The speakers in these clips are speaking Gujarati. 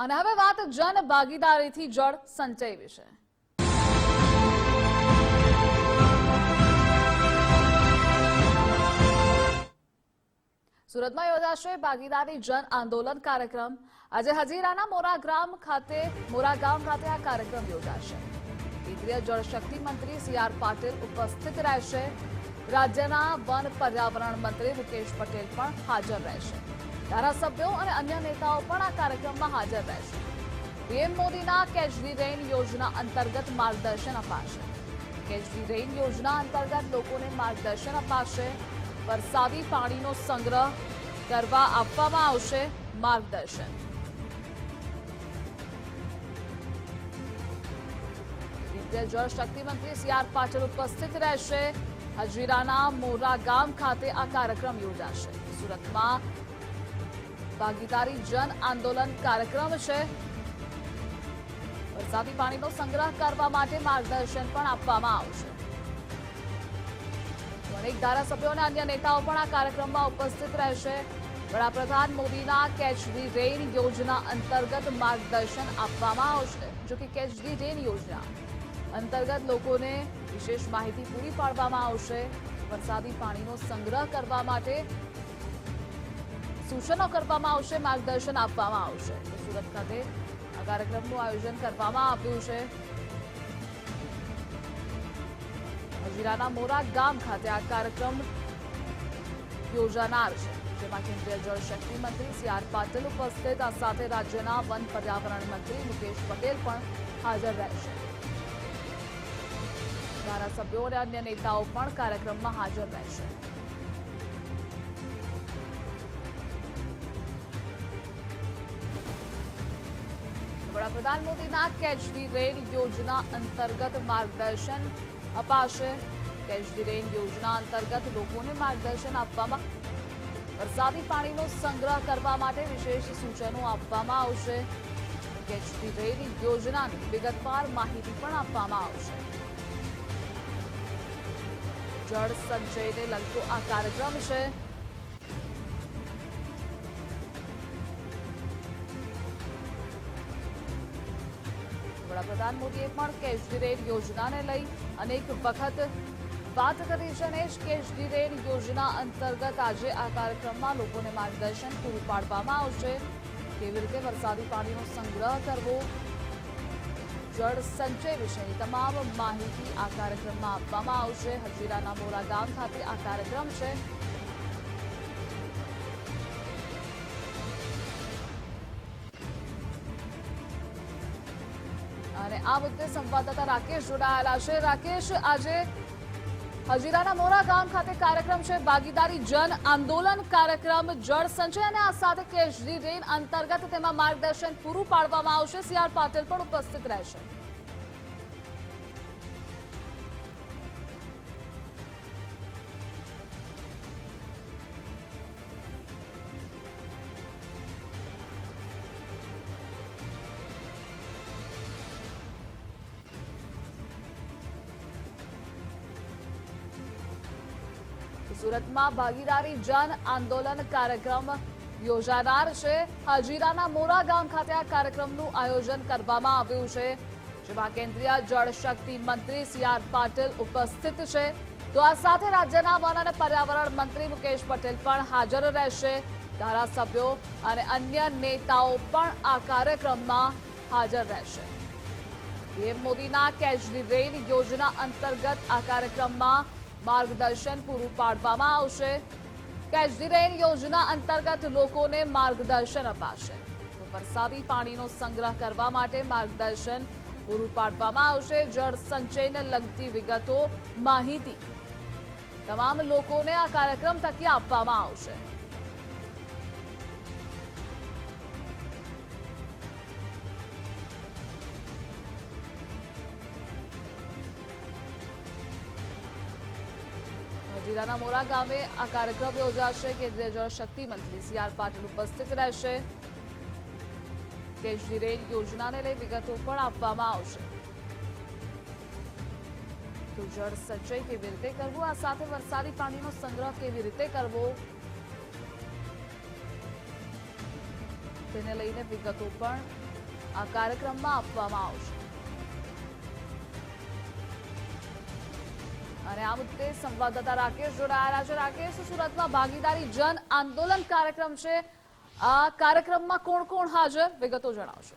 અને હવે વાત જન ભાગીદારીથી જળ સંચય વિશે। સુરતમાં યોજાશે ભાગીદારી જન આંદોલન કાર્યક્રમ। આજે હજીરાના મોરા ગામ ખાતે આ કાર્યક્રમ યોજાશે। કેન્દ્રીય જળશક્તિ મંત્રી સી.આર. પાટીલ ઉપસ્થિત રહેશે। રાજ્યના વન પર્યાવરણ મંત્રી મુકેશ પટેલ પણ હાજર રહેશે। ધારાસભ્યો અને અન્ય નેતાઓ પણ આ કાર્યક્રમમાં હાજર રહેશે। પીએમ મોદીના કેચ ધી રેઇન યોજના અંતર્ગત માર્ગદર્શન અપાશે। કેચ ધી રેઇન યોજના અંતર્ગત લોકોને માર્ગદર્શન અપાશે। વરસાદી પાણીનો સંગ્રહ કરવા આપવામાં આવશે માર્ગદર્શન। કેન્દ્રીય જળશક્તિ મંત્રી સી.આર. પાટીલ ઉપસ્થિત રહેશે। હજીરાના મોરા ગામ ખાતે આ કાર્યક્રમ યોજાશે। સુરતમાં ભાગીદારી જન આંદોલન કાર્યક્રમ છે। વરસાદી પાણીનો સંગ્રહ કરવા માટે માર્ગદર્શન પણ આપવામાં આવશે। અનેક ધારાસભ્યો અને અન્ય નેતાઓ પણ આ કાર્યક્રમમાં ઉપસ્થિત રહેશે। વડાપ્રધાન મોદીના કેચ ધી રેઇન યોજના અંતર્ગત માર્ગદર્શન આપવામાં આવશે। જો કે કેચ ધી રેઇન યોજના અંતર્ગત લોકોને વિશેષ માહિતી પૂરી પાડવામાં આવશે। વરસાદી પાણીનો સંગ્રહ કરવા માટે સૂચનો કરવામાં આવશે, માર્ગદર્શન આપવામાં આવશે। સુરત ખાતે આ કાર્યક્રમનું આયોજન કરવામાં આવ્યું છે। હજીરાના મોરા ગામ ખાતે આ કાર્યક્રમ યોજાનાર છે, જેમાં કેન્દ્રીય જળશક્તિ મંત્રી સી.આર. પાટીલ ઉપસ્થિત, આ સાથે રાજ્યના વન પર્યાવરણ મંત્રી મુકેશ પટેલ પણ હાજર રહેશે। ધારાસભ્યો અને અન્ય નેતાઓ પણ કાર્યક્રમમાં હાજર રહેશે। વડાપ્રધાન મોદીના કેચ ધી રેઇન યોજના અંતર્ગત માર્ગદર્શન અપાશે। કેચ ધી રેઇન યોજના અંતર્ગત લોકોને માર્ગદર્શન આપવામાં, વરસાદી પાણીનો સંગ્રહ કરવા માટે વિશેષ સૂચનો આપવામાં આવશે। કેચ ધી રેઇન યોજનાની વિગતવાર માહિતી પણ આપવામાં આવશે। જળ સંચયને લગતો આ કાર્યક્રમ છે। વડાપ્રધાન મોદીએ પણ કેચ ધી રેઇન યોજનાને લઈ અનેક વખત વાત કરી છે અને કેચ ધી રેઇન યોજના અંતર્ગત આજે આ કાર્યક્રમમાં લોકોને માર્ગદર્શન પૂરું પાડવામાં આવશે। કેવી રીતે વરસાદી પાણીનો સંગ્રહ કરવો, જળ સંચય વિશેની તમામ માહિતી આ કાર્યક્રમમાં આપવામાં આવશે। હજીરાના મોરા ગામ ખાતે આ કાર્યક્રમ છે। અને આ મુદ્દે સંવાદદાતા રાકેશ જોડાયેલા છે। રાકેશ, આજે હજીરાના મોરા ગામ ખાતે કાર્યક્રમ છે, ભાગીદારી જન આંદોલન કાર્યક્રમ, જળ સંચય અને આ સાથે કેચ ધી રેઇન અંતર્ગત તેમાં માર્ગદર્શન પૂરું પાડવામાં આવશે। સી.આર. પાટીલ પણ ઉપસ્થિત રહેશે। સુરતમાં ભાગીદારી જન આંદોલન કાર્યક્રમ યોજાનાર છે। હજીરાના મોરા ગામ ખાતે આ કાર્યક્રમનું આયોજન કરવામાં આવ્યું છે, જેમાં કેન્દ્રીય જળશક્તિ મંત્રી સી.આર. પાટીલ ઉપસ્થિત છે। તો આ સાથે રાજ્યના વન અને પર્યાવરણ મંત્રી મુકેશ પટેલ પણ હાજર રહેશે। ધારાસભ્યો અને અન્ય નેતાઓ પણ આ કાર્યક્રમમાં હાજર રહેશે। પીએમ મોદીના કેચ ધી રેઇન યોજના અંતર્ગત આ કાર્યક્રમમાં માર્ગદર્શન પૂરું પાડવામાં આવશે। કેચ ધી રેઇન યોજના અંતર્ગત લોકોને માર્ગદર્શન અપાશે। વરસાદી પાણીનો સંગ્રહ કરવા માટે માર્ગદર્શન પૂરું પાડવામાં આવશે। જળ સંચયને લગતી વિગતો, માહિતી તમામ લોકોને આ કાર્યક્રમ થકી આપવામાં આવશે। હજીરાના મોરા ગામે આ કાર્યક્રમ યોજાશે। કેન્દ્રીય જળશક્તિ મંત્રી સી.આર. પાટીલ ઉપસ્થિત રહેશે। કેચ ધી રેઇન યોજનાને લઈ વિગતો પણ આપવામાં આવશે। તો જળ સંચય કેવી રીતે કરવું, આ સાથે વરસાદી પાણીનો સંગ્રહ કેવી રીતે કરવો, તેને લઈને વિગતો પણ આ કાર્યક્રમમાં આપવામાં આવશે અને આ મુદ્દે સંવાદદાતા રાકેશ જોડાયેલા છે। રાકેશ, સુરતમાં ભાગીદારી જન આંદોલન કાર્યક્રમ છે, આ કાર્યક્રમમાં કોણ કોણ હાજર, વિગતો જણાવશો।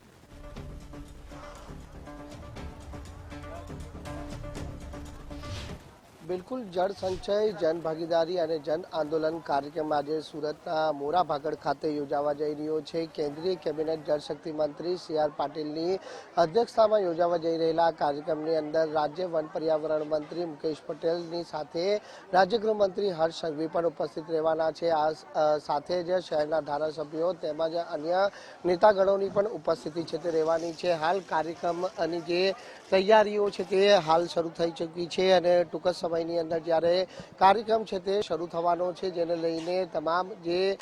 બિલકુલ, જળ સંચય, જન ભાગીદારી અને જન આંદોલન કાર્યક્રમ આજે સુરતના મોરા ભાગડ ખાતે યોજાવા જઈ રહ્યો છે। કેન્દ્રીય કેબિનેટ જળશક્તિ મંત્રી સી.આર. પાટીલની અધ્યક્ષતામાં યોજાવા જઈ રહેલા કાર્યક્રમની અંદર રાજ્ય વન પર્યાવરણ મંત્રી મુકેશ પટેલની સાથે રાજ્ય ગૃહમંત્રી હર્ષ સંઘવી પણ ઉપસ્થિત રહેવાના છે। આ સાથે જ શહેરના ધારાસભ્યો તેમજ અન્ય નેતાગણોની પણ ઉપસ્થિતિ છે તે રહેવાની છે। હાલ કાર્યક્રમની જે તૈયારીઓ છે તે હાલ શરૂ થઈ ચૂકી છે અને ટૂંક સમયની અંદર જ્યારે કાર્યક્રમ છે તે શરૂ થવાનો છે, જેને લઈને તમામ જે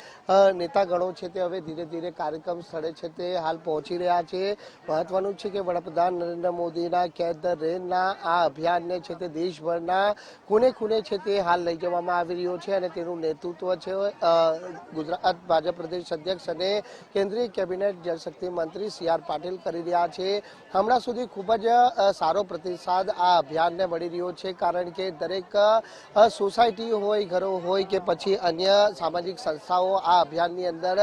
નેતાગણો છે તે હવે ધીરે ધીરે કાર્યક્રમ સ્થળે છે તે હાલ પહોંચી રહ્યા છે। મહત્વનું છે કે વડાપ્રધાન નરેન્દ્ર મોદીના કેચ ધ રેનના આ અભિયાનને છે તે દેશભરના ખૂણે ખૂણે છે તે હાલ લઈ જવામાં આવી રહ્યો છે અને તેનું નેતૃત્વ છે ગુજરાત ભાજપ પ્રદેશ અધ્યક્ષ અને કેન્દ્રીય કેબિનેટ જળશક્તિ મંત્રી સી.આર. પાટીલ કરી રહ્યા છે। હમણાં સુધી ખૂબ જ સારો પ્રતિસાદ આ અભિયાનને મળી રહ્યો છે, કારણ કે દરેક સોસાયટી હોય, ઘરો હોય કે પછી અન્ય સામાજિક સંસ્થાઓ આ અભિયાનની અંદર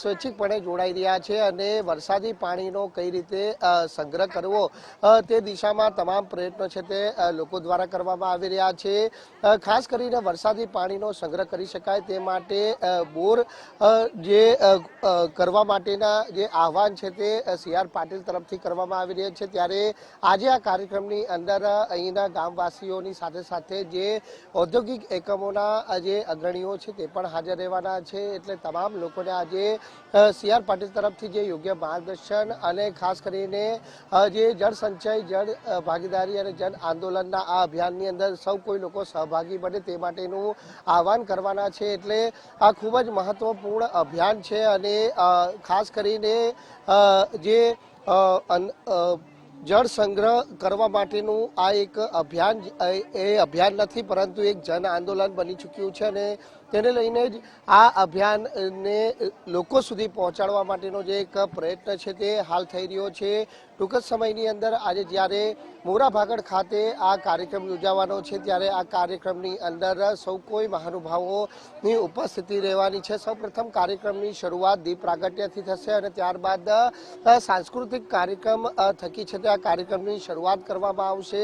સ્વૈચ્છિકપણે જોડાઈ રહ્યા છે અને વરસાદી પાણીનો કઈ રીતે સંગ્રહ કરવો તે દિશામાં તમામ પ્રયત્નો છે તે લોકો દ્વારા કરવામાં આવી રહ્યા છે। ખાસ કરીને વરસાદી પાણીનો સંગ્રહ કરી શકાય તે માટે બોર જે કરવા માટેના જે આહવાન છે તે સી.આર. પાટીલ તરફથી કરવામાં આવી રહ્યા છે। ત્યારે આજે આ કાર્યક્રમની અંદર અહીંના ગામવાસીઓની સાથે સાથે જે ઔદ્યોગિક એકમોના જે અગ્રણીઓ છે તે પણ હાજર રહેવાના છે। એટલે તમામ લોકોને આજે સી.આર. પાટીલ તરફથી જે યોગ્ય માર્ગદર્શન અને ખાસ કરીને જે જળ સંચય, જળ ભાગીદારી અને જન આંદોલનના આ અભિયાનની અંદર સૌ કોઈ લોકો સહભાગી બને તે માટેનું આહવાન કરવાના છે। એટલે આ ખૂબ જ મહત્વપૂર્ણ અભિયાન છે અને ખાસ કરીને જે જળ સંગ્રહ કરવા માટેનું આ એક અભિયાન એ અભિયાન નથી, પરંતુ એક જન આંદોલન બની ચૂક્યું છે અને તેને લઈને જ આ અભિયાનને લોકો સુધી પહોંચાડવા માટેનો જે એક પ્રયત્ન છે તે હાલ થઈ રહ્યો છે। ટૂંક જ સમયની અંદર આજે જ્યારે મોરા ભાગડ ખાતે આ કાર્યક્રમ યોજાવાનો છે, ત્યારે આ કાર્યક્રમની અંદર સૌ કોઈ મહાનુભાવોની ઉપસ્થિતિ રહેવાની છે। સૌપ્રથમ કાર્યક્રમની શરૂઆત દીપ પ્રાગટ્યથી થશે અને ત્યારબાદ સાંસ્કૃતિક કાર્યક્રમ થકી છે તે આ કાર્યક્રમની શરૂઆત કરવામાં આવશે।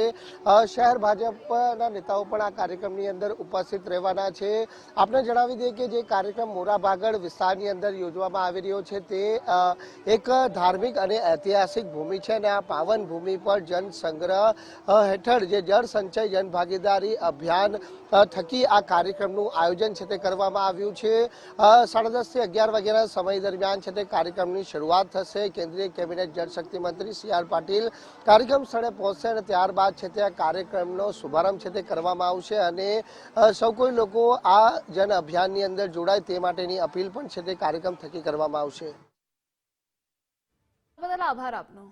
શહેર ભાજપના નેતાઓ પણ આ કાર્યક્રમની અંદર ઉપસ્થિત રહેવાના છે। આપણે જણાવી દઈએ કે જે કાર્યક્રમ મોરા ભાગડ વિસ્તારની અંદર યોજવામાં આવી રહ્યો છે તે એક ધાર્મિક અને ઐતિહાસિક ભૂમિ છે અને આ પાવન ભૂમિ પર જન સંગ્રહ હેઠળ જે જળ સંચય જન ભાગીદારી અભિયાન થકી આ કાર્યક્રમનું આયોજન છે તે કરવામાં આવ્યું છે। 10:30 થી 11 વાગ્યાના સમય દરમિયાન છે તે કાર્યક્રમની શરૂઆત થશે। કેન્દ્રીય કેબિનેટ જળશક્તિ મંત્રી સી.આર. પાટીલ કાર્યક્રમ સ્થળે પહોંચશે અને ત્યારબાદ છે તે આ કાર્યક્રમનો શુભારંભ છે તે કરવામાં આવશે અને સૌ કોઈ લોકો આ જન અભિયાનની અંદર જોડાય તે માટેની અપીલ પણ છે તે કાર્યક્રમ થકી કરવામાં આવશે। બદલ આભાર આપનો।